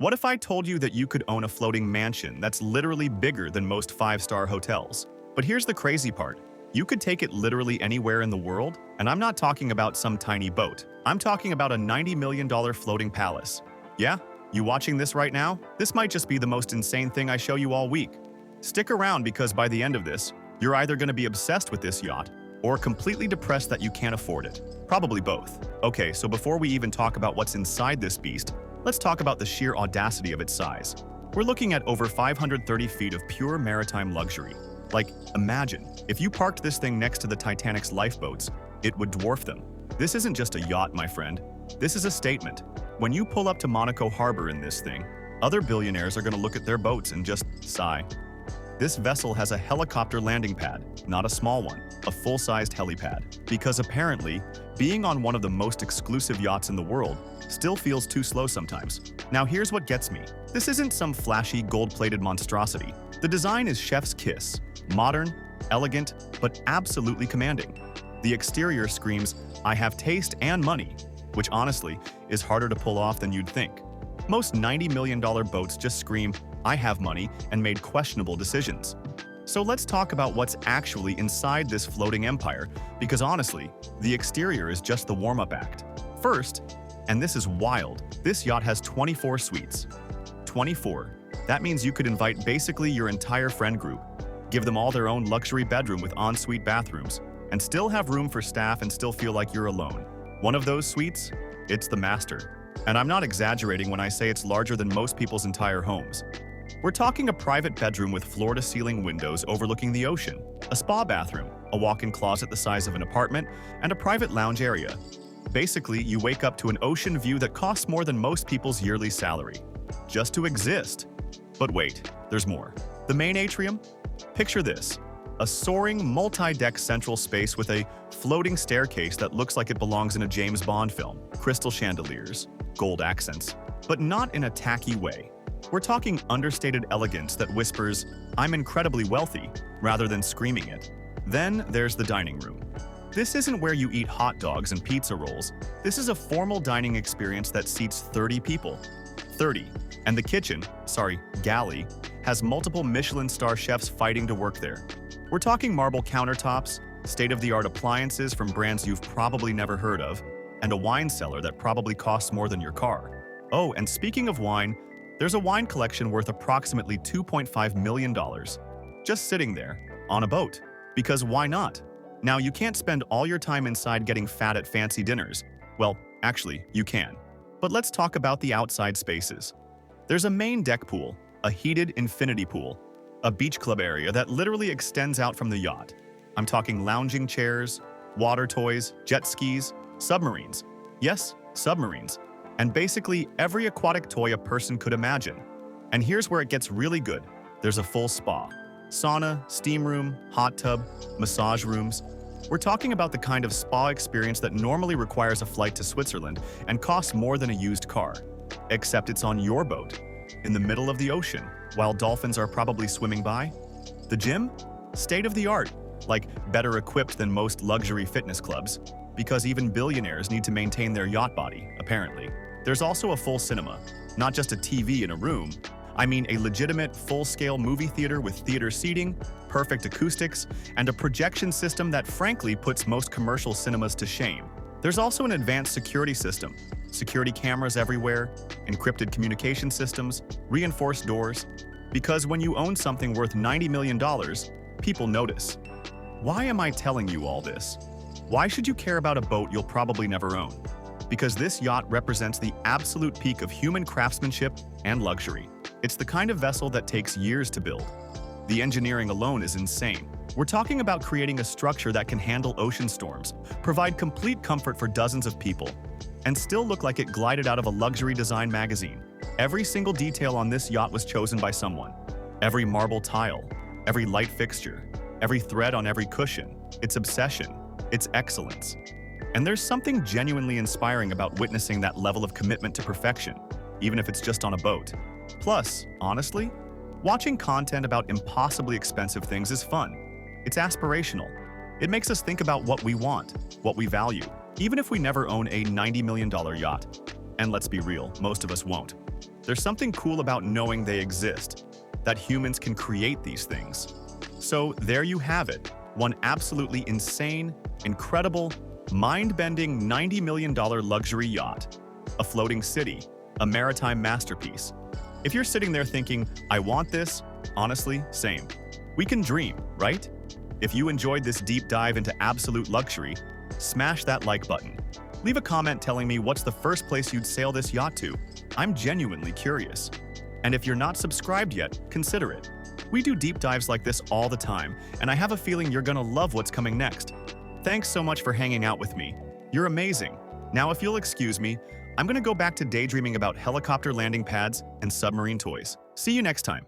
What if I told you that you could own a floating mansion that's literally bigger than most five-star hotels? But here's the crazy part. You could take it literally anywhere in the world, and I'm not talking about some tiny boat. I'm talking about a $90 million floating palace. Yeah? You watching this right now? This might just be the most insane thing I show you all week. Stick around because by the end of this, you're either going to be obsessed with this yacht or completely depressed that you can't afford it. Probably both. Okay, so before we even talk about what's inside this beast, let's talk about the sheer audacity of its size. We're looking at over 530 feet of pure maritime luxury. Like, imagine, if you parked this thing next to the Titanic's lifeboats, it would dwarf them. This isn't just a yacht, my friend. This is a statement. When you pull up to Monaco Harbor in this thing, other billionaires are going to look at their boats and just sigh. This vessel has a helicopter landing pad, not a small one, a full-sized helipad. Because apparently, being on one of the most exclusive yachts in the world still feels too slow sometimes. Now here's what gets me. This isn't some flashy gold-plated monstrosity. The design is chef's kiss. Modern, elegant, but absolutely commanding. The exterior screams, "I have taste and money," which honestly is harder to pull off than you'd think. Most $90 million boats just scream, "I have money," and made questionable decisions. So let's talk about what's actually inside this floating empire, because honestly, the exterior is just the warm-up act. First, and this is wild, this yacht has 24 suites. 24. That means you could invite basically your entire friend group, give them all their own luxury bedroom with ensuite bathrooms, and still have room for staff and still feel like you're alone. One of those suites? It's the master. And I'm not exaggerating when I say it's larger than most people's entire homes. We're talking a private bedroom with floor-to-ceiling windows overlooking the ocean, a spa bathroom, a walk-in closet the size of an apartment, and a private lounge area. Basically, you wake up to an ocean view that costs more than most people's yearly salary. Just to exist. But wait, there's more. The main atrium? Picture this. A soaring, multi-deck central space with a floating staircase that looks like it belongs in a James Bond film. Crystal chandeliers, gold accents, but not in a tacky way. We're talking understated elegance that whispers, "I'm incredibly wealthy," rather than screaming it. Then there's the dining room. This isn't where you eat hot dogs and pizza rolls. This is a formal dining experience that seats 30 people. 30. And the kitchen, galley, has multiple Michelin star chefs fighting to work there. We're talking marble countertops, state-of-the-art appliances from brands you've probably never heard of, and a wine cellar that probably costs more than your car. Oh, and speaking of wine, there's a wine collection worth approximately $2.5 million. Just sitting there, on a boat. Because why not? Now, you can't spend all your time inside getting fat at fancy dinners. Well, actually, you can. But let's talk about the outside spaces. There's a main deck pool, a heated infinity pool, a beach club area that literally extends out from the yacht. I'm talking lounging chairs, water toys, jet skis, submarines. Yes, submarines. And basically every aquatic toy a person could imagine. And here's where it gets really good. There's a full spa. Sauna, steam room, hot tub, massage rooms. We're talking about the kind of spa experience that normally requires a flight to Switzerland and costs more than a used car. Except it's on your boat, in the middle of the ocean, while dolphins are probably swimming by. The gym? State-of-the-art, like better equipped than most luxury fitness clubs, because even billionaires need to maintain their yacht body, apparently. There's also a full cinema, not just a TV in a room. I mean a legitimate full-scale movie theater with theater seating, perfect acoustics, and a projection system that frankly puts most commercial cinemas to shame. There's also an advanced security system, security cameras everywhere, encrypted communication systems, reinforced doors. Because when you own something worth $90 million, people notice. Why am I telling you all this? Why should you care about a boat you'll probably never own? Because this yacht represents the absolute peak of human craftsmanship and luxury. It's the kind of vessel that takes years to build. The engineering alone is insane. We're talking about creating a structure that can handle ocean storms, provide complete comfort for dozens of people, and still look like it glided out of a luxury design magazine. Every single detail on this yacht was chosen by someone. Every marble tile, every light fixture, every thread on every cushion, its obsession, its excellence. And there's something genuinely inspiring about witnessing that level of commitment to perfection, even if it's just on a boat. Plus, honestly, watching content about impossibly expensive things is fun. It's aspirational. It makes us think about what we want, what we value, even if we never own a $90 million yacht. And let's be real, most of us won't. There's something cool about knowing they exist, that humans can create these things. So there you have it, one absolutely insane, incredible, mind-bending $90 million luxury yacht. A floating city, a maritime masterpiece. If you're sitting there thinking, I want this, honestly, same. We can dream, right? If you enjoyed this deep dive into absolute luxury, smash that like button. Leave a comment telling me what's the first place you'd sail this yacht to. I'm genuinely curious. And if you're not subscribed yet, consider it. We do deep dives like this all the time, and I have a feeling you're gonna love what's coming next. Thanks so much for hanging out with me. You're amazing. Now, if you'll excuse me, I'm gonna go back to daydreaming about helicopter landing pads and submarine toys. See you next time.